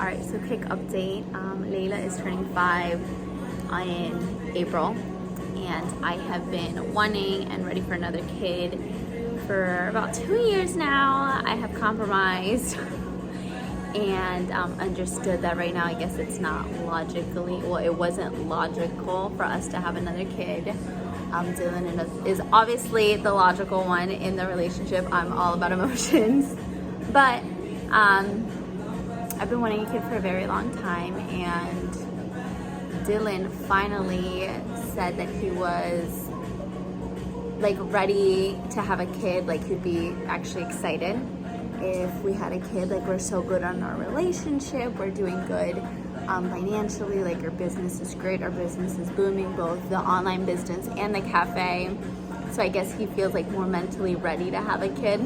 Alright, so quick update. Layla is turning 5 in April, and I have been wanting and ready for another kid for about 2 years now. I have compromised and understood that right now I guess it's not logically, well, it wasn't logical for us to have another kid. Dylan is obviously the logical one in the relationship. I'm all about emotions, but I've been wanting a kid for a very long time, and Dylan finally said that he was like ready to have a kid, like he'd be actually excited if we had a kid. Like, we're so good on our relationship, we're doing good financially, like our business is great, our business is booming, both the online business and the cafe. So I guess he feels like more mentally ready to have a kid,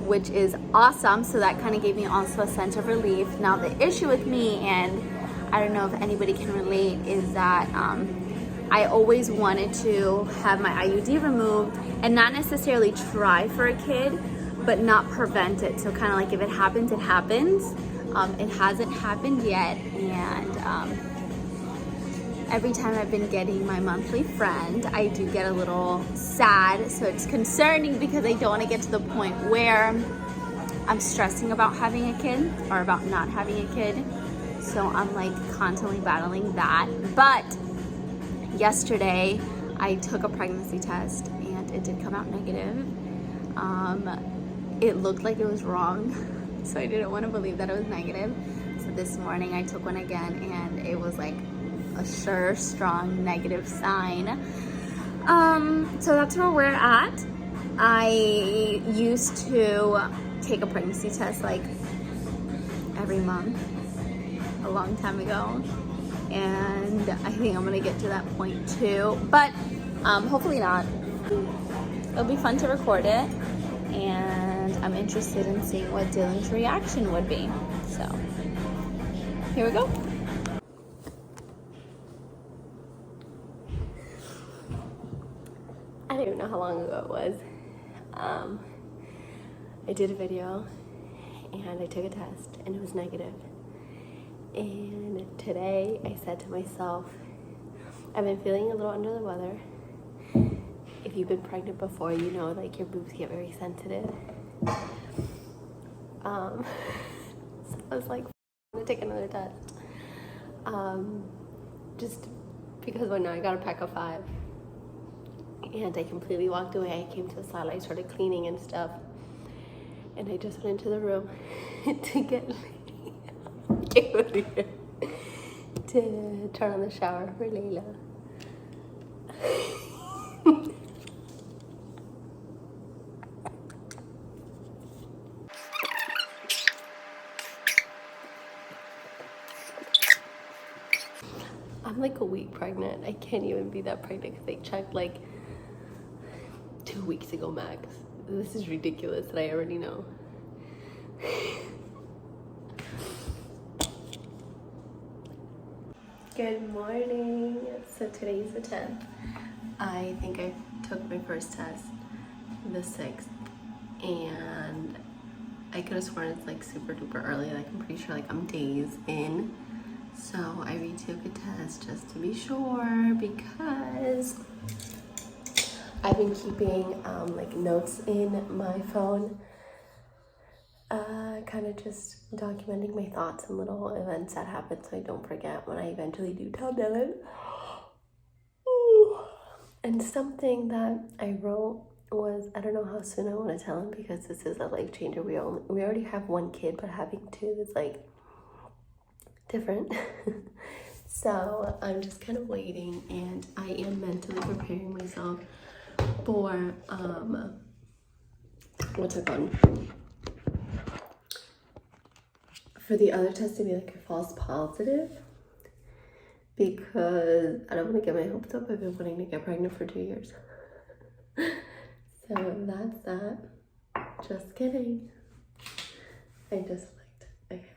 which is awesome. So that kind of gave me also a sense of relief. Now the issue with me, and I don't know if anybody can relate, is that I always wanted to have my IUD removed and not necessarily try for a kid, but not prevent it. So kind of like, if it happens, it happens. It hasn't happened yet, and every time I've been getting my monthly friend, I do get a little sad. So it's concerning because I don't want to get to the point where I'm stressing about having a kid or about not having a kid. So I'm like constantly battling that. But yesterday I took a pregnancy test and it did come out negative. It looked like it was wrong, so I didn't want to believe that it was negative. So this morning I took one again, and it was like a sure, strong negative sign. So that's where we're at. I used to take a pregnancy test like every month a long time ago, and I think I'm gonna get to that point too, but hopefully not. It'll be fun to record it, and I'm interested in seeing what Dylan's reaction would be. So here we go. I don't even know how long ago it was. I did a video and I took a test and it was negative. And today I said to myself, I've been feeling a little under the weather. If you've been pregnant before, you know, like your boobs get very sensitive. So I was like, I'm gonna take another test. Just because when I got a pack of 5 and I completely walked away. I came to the side, I started cleaning and stuff. And I just went into the room to get to turn on the shower for Layla. I'm like a week pregnant. I can't even be that pregnant because they checked like 2 weeks ago max. This is ridiculous that I already know. Good morning. So today's the 10th. I think I took my first test the 6th, and I could have sworn it's like super duper early. Like, I'm pretty sure like I'm days in. So I retook a test just to be sure, because I've been keeping like notes in my phone, kind of just documenting my thoughts and little events that happen so I don't forget when I eventually do tell Dylan. And something that I wrote was, I don't know how soon I want to tell him, because this is a life changer. We already have 1 kid, but having 2 is like different. So I'm just kind of waiting, and I am mentally preparing myself for what's it called, for the other test to be like a false positive, because I don't want to get my hopes up. I've been wanting to get pregnant for 2 years. So that's that. Just kidding. I just looked. Okay,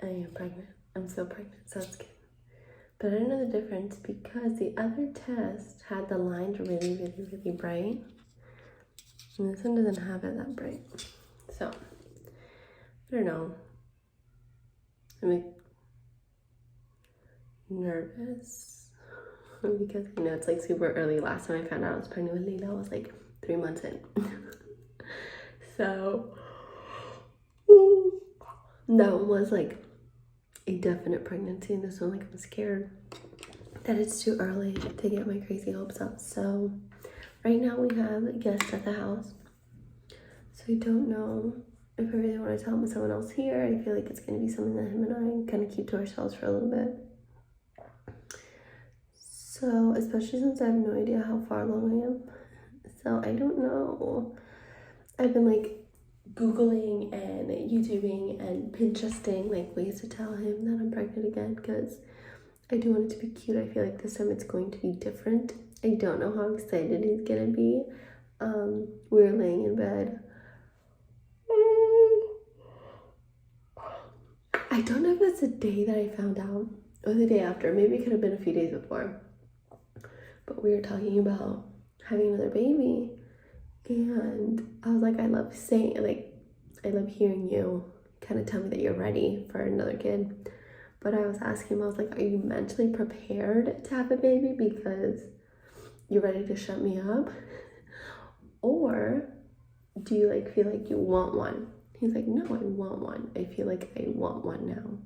I am pregnant. I'm so pregnant, so it's cute. But I don't know the difference, because the other test had the lines really, really, really bright, and this one doesn't have it that bright. So I don't know. I'm like nervous because I know it's like super early. Last time I found out I was pregnant with Leila, I was like 3 months in. So that one was like a definite pregnancy, and this one, like, I'm scared that it's too early to get my crazy hopes up. So right now we have guests at the house, so I don't know if I really want to tell him with someone else here. I feel like it's going to be something that him and I kind of keep to ourselves for a little bit. So, especially since I have no idea how far along I am. So I don't know. I've been like Googling and YouTubing and Pinteresting like ways to tell him that I'm pregnant again, because I do want it to be cute. I feel like this time it's going to be different. I don't know how excited he's gonna be. We were laying in bed. I don't know if it's the day that I found out or the day after. Maybe it could have been a few days before. But we were talking about having another baby. And I was like, I love hearing you kind of tell me that you're ready for another kid. But I was asking him, I was like, are you mentally prepared to have a baby because you're ready to shut me up? Or do you like feel like you want one? He's like, no, I want one. I feel like I want one now.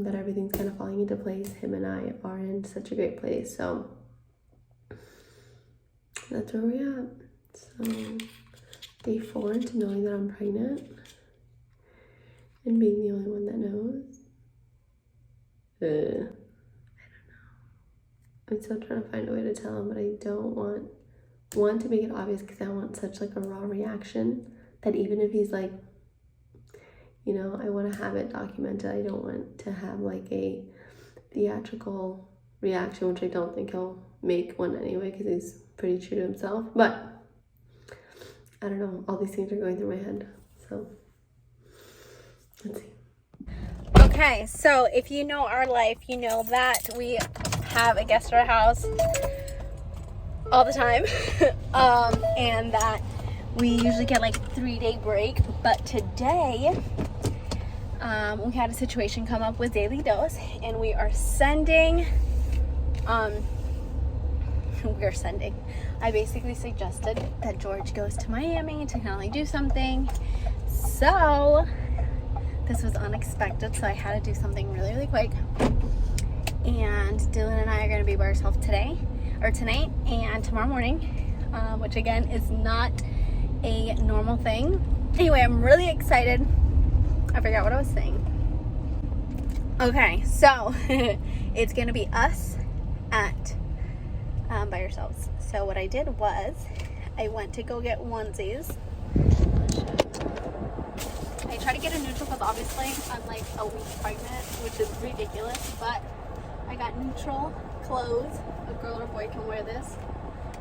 That everything's kind of falling into place. Him and I are in such a great place. So that's where we're at. So day 4 into knowing that I'm pregnant and being the only one that knows. I don't know. I'm still trying to find a way to tell him, but I don't want to make it obvious, because I want such like a raw reaction that even if he's like, you know, I want to have it documented. I don't want to have like a theatrical reaction, which I don't think he'll make one anyway, because he's pretty true to himself. But I don't know, all these things are going through my head, so let's see. Okay, so if you know our life, you know that we have a guest at our house all the time. And that we usually get like a 3-day break, but today we had a situation come up with Daily Dose, and we are sending I basically suggested that George goes to Miami to kind of like do something. So this was unexpected, so I had to do something really, really quick. And Dylan and I are going to be by ourselves tonight and tomorrow morning, which again is not a normal thing. Anyway, I'm really excited. I forgot what I was saying. Okay, so it's going to be us at by ourselves. So what I did was I went to go get onesies. I try to get a neutral because obviously I'm like a week pregnant, which is ridiculous, but I got neutral clothes. A girl or boy can wear this,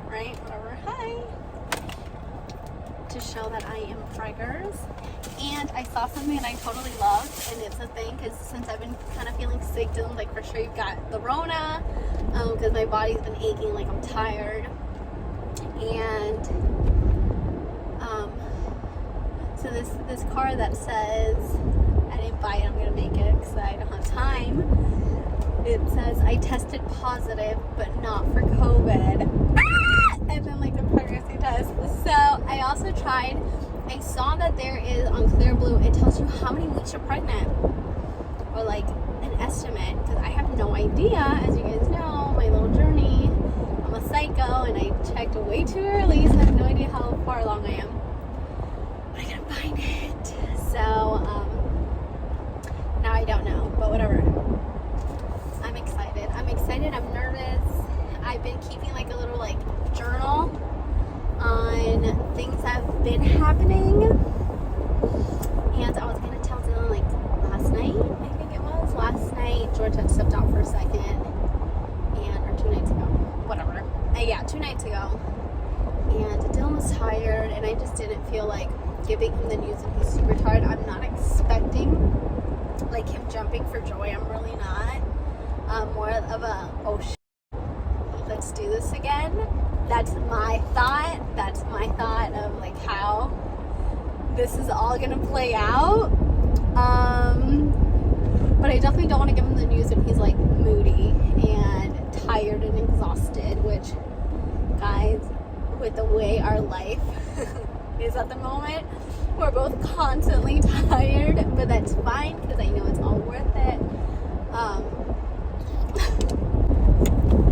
right? Whatever. Hi. To show that I am preggers. And I saw something that I totally loved, and it's a thing because since I've been kind of feeling sick, Dylan's like, for sure you've got the Rona, because my body's been aching, like I'm tired. And so this card that says, I didn't buy it, I'm gonna make it because I don't have time. It says, I tested positive but not for COVID. And then like the pregnancy test. So I also tried, I saw that there is on Clear Blue, it tells you how many weeks you're pregnant, or like an estimate, because I have no idea. As you guys know, my little journey, I'm a psycho, and I checked way too early, so I have no idea how far along I am. But I gotta find it. So now I don't know, but whatever. I'm excited. I'm nervous. I've been keeping like a little like journal on things that have been happening, and I was gonna tell Dylan like last night, I think it was last night, George had stepped out for a second, or 2 nights ago, whatever, yeah, 2 nights ago, and Dylan was tired, and I just didn't feel like giving him the news, and he's super tired. I'm not expecting like him jumping for joy, I'm really not. More of a, oh shit, let's do this again. That's my thought of like how this is all gonna play out. I definitely don't want to give him the news if he's like moody and tired and exhausted, which, guys, with the way our life is at the moment, we're both constantly tired, but that's fine because I know it's all worth it.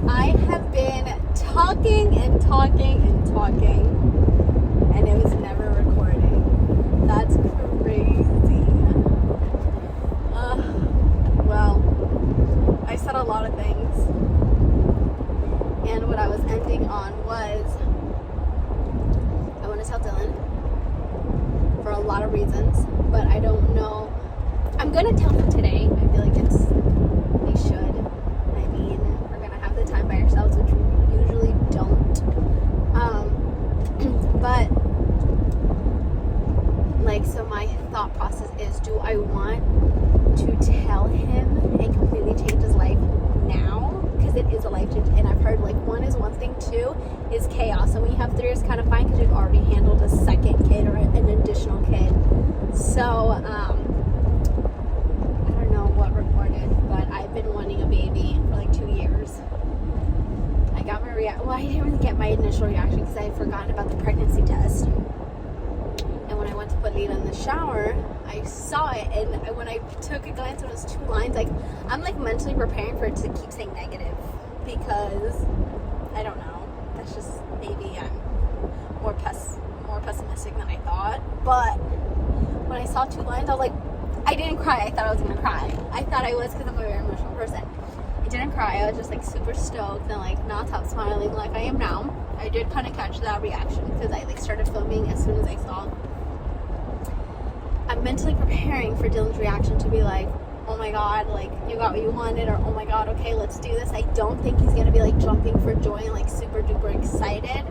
I have been talking and talking and talking, and it was never recording. That's crazy. Well, I said a lot of things, and what I was ending on was I want to tell Dylan for a lot of reasons, but I don't know. I'm gonna tell him today. I feel like we should. I mean, we're gonna have the time by ourselves, which we usually don't. But like, so my thought process is, do I want to tell him and completely change his life now? Because it is a life change, and I've heard like one is one thing, two is chaos, and when you have three, it's kind of fine because you've already handled a second kid or an additional kid. So I don't know what recorded, but I've been wanting a baby for like 2 years. I got my I didn't really get my initial reaction because I had forgotten about the pregnancy test. And when I went to put Lila in the shower, I saw it, and when I took a glance at those 2 lines, like, I'm like mentally preparing for it to keep saying negative, because I don't know, that's just, maybe I'm more pessimistic than I thought. But when I saw 2 lines, I was like, I didn't cry. I thought I was gonna cry. I thought I was, because I'm a very emotional person. I didn't cry. I was just like super stoked and like not stop smiling like I am now. I did kind of catch that reaction because I like started filming as soon as I saw. I'm mentally preparing for Dylan's reaction to be like, oh my god, like, you got what you wanted, or oh my god, okay, let's do this. I don't think he's gonna be like jumping for joy and like super duper excited.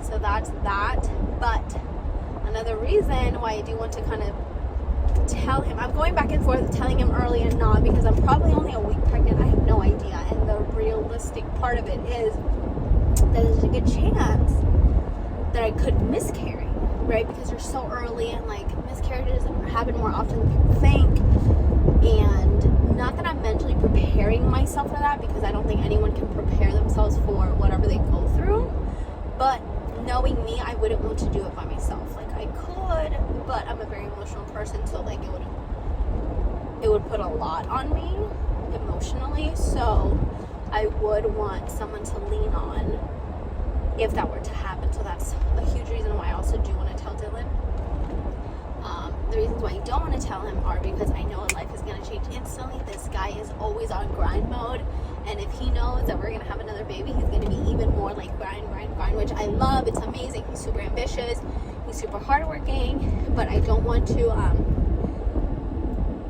So that's that. But another reason why I do want to kind of tell him, I'm going back and forth telling him early and not, because I'm probably only a week pregnant. I have no idea. And the realistic part of it is that there's a good chance that I could miscarry, right? Because you're so early, and like miscarriages happen more often than people think. And not that I'm mentally preparing myself for that, because I don't think anyone can prepare themselves for whatever they go through. But knowing me, I wouldn't want to do it by myself. Like, I could, but I'm a very emotional person, so like it would put a lot on me emotionally. So I would want someone to lean on if that were to happen. So that's a huge reason why I also do want to tell Dylan. The reasons why I don't want to tell him are because I know life is going to change instantly. This guy is always on grind mode, and if he knows that we're going to have another baby, he's going to be even more like grind, which I love. It's amazing. He's super ambitious. He's super hardworking, but I don't want to,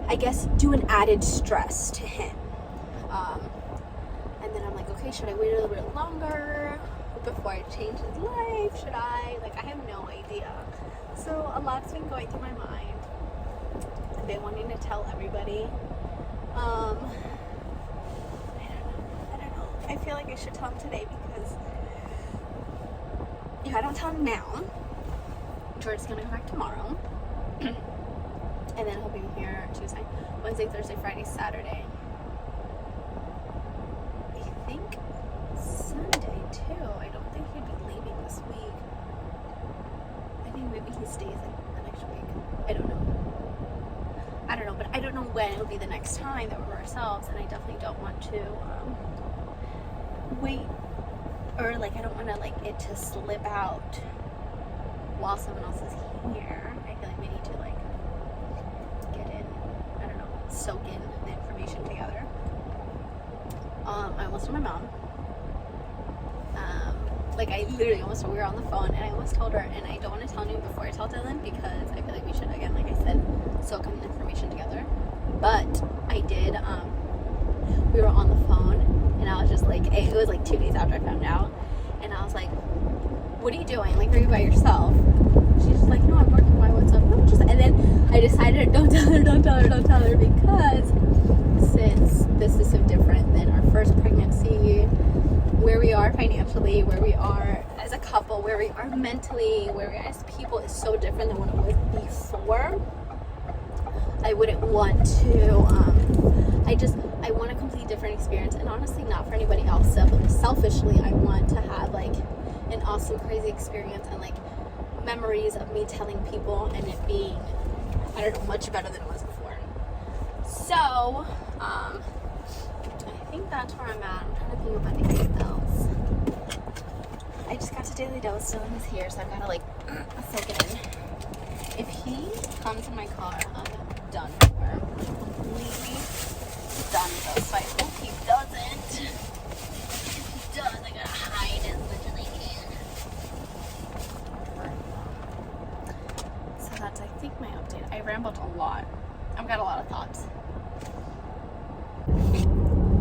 I guess, do an added stress to him. And then I'm like, okay, should I wait a little bit longer before I change his life? Should I? Like, I have no idea. So a lot's been going through my mind. I've been wanting to tell everybody. I don't know. I feel like I should tell him today, because if I don't tell him now, George's gonna come back tomorrow. And then he'll be here Tuesday, Wednesday, Thursday, Friday, Saturday. I think Sunday too. I don't think he'd be leaving this week. I think maybe he stays like the next week. I don't know, but I don't know when it'll be the next time that we're ourselves, and I definitely don't want to wait, or like I don't want to like it to slip out while someone else is here. I feel like we need to like get in, I don't know, soak in the information together. I almost told my mom. Like, I literally almost, we were on the phone, and I almost told her, and I don't want to tell you before I tell Dylan, because I feel like we should, again, like I said, soak in the information together. But I did, we were on the phone, and I was just like, it was like 2 days after I found out, and I was like, what are you doing? Like, are you by yourself? She's just like, no, I'm working by what's up. And then I decided, don't tell her, because since this is so different than our first pregnancy, where we are financially, where we are as a couple, where we are mentally, where we are as people is so different than what it was before. I wouldn't want to, I want a complete different experience, and honestly not for anybody else. Selfishly, I want to have like an awesome, crazy experience and like memories of me telling people and it being, I don't know, much better than it was before. So, I think that's where I'm at. I'm trying to think of anything else. I just got to Daily Dose, Dylan is here, so I've got to like soak it in. If he comes in my car, I'm done for. Completely done though, so I hope he doesn't. If he does, I gotta hide as much as I can. So that's, I think, my update. I rambled a lot. I've got a lot of thoughts.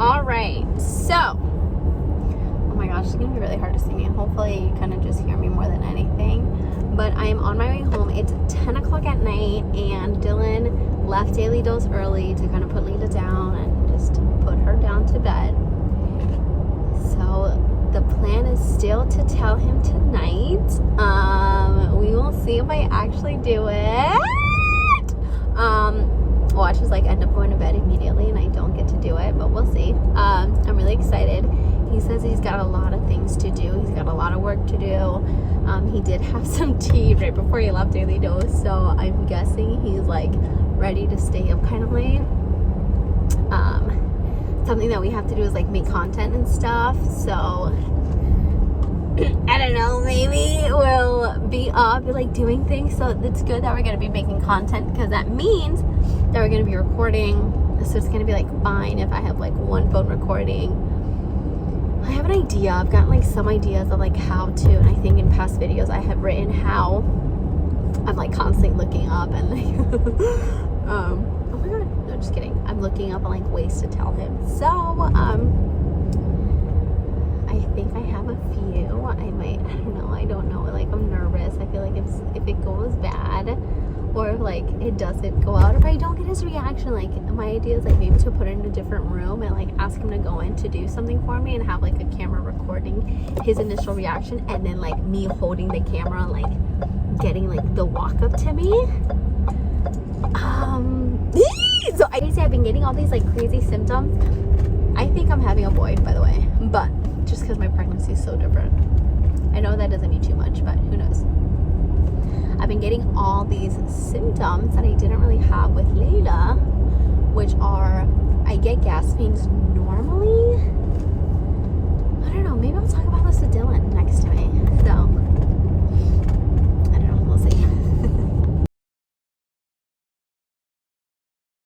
Alright, so, oh my gosh, it's gonna be really hard to see me. Hopefully you kind of just hear me more than anything. But I am on my way home. It's 10 o'clock at night, and Dylan left Daily Dose early to kind of put Lita down and just put her down to bed. So the plan is still to tell him tonight. We will see if I actually do it. Watch us like end up going to bed immediately and I don't get to do it, but we'll see. I'm really excited. He says he's got a lot of things to do. He's got a lot of work to do. He did have some tea right before he left Daily Dose, so I'm guessing he's like ready to stay up kind of late. Something that we have to do is like make content and stuff, so I don't know, maybe we'll be up like doing things. So it's good that we're going to be making content, because that means that we're going to be recording. So it's going to be like fine if I have like one phone recording. I have an idea. I've gotten like some ideas of like how to, and I think in past videos I have written how I'm like constantly looking up and like oh my god, no, just kidding. I'm looking up on like ways to tell him. So I think I have a few. I don't know, like I'm nervous. I feel like if it goes bad, or if like it doesn't go out, if I don't get his reaction, like my idea is like maybe to put it in a different room and like ask him to go in to do something for me and have like a camera recording his initial reaction, and then like me holding the camera and like getting like the walk up to me. So I've been getting all these like crazy symptoms. I think I'm having a boy, by the way, but just because my pregnancy is so different. I know that doesn't mean too much, but who knows. I've been getting all these symptoms that I didn't really have with Layla, which are, I get gas pains normally. I don't know, maybe I'll talk about this to Dylan.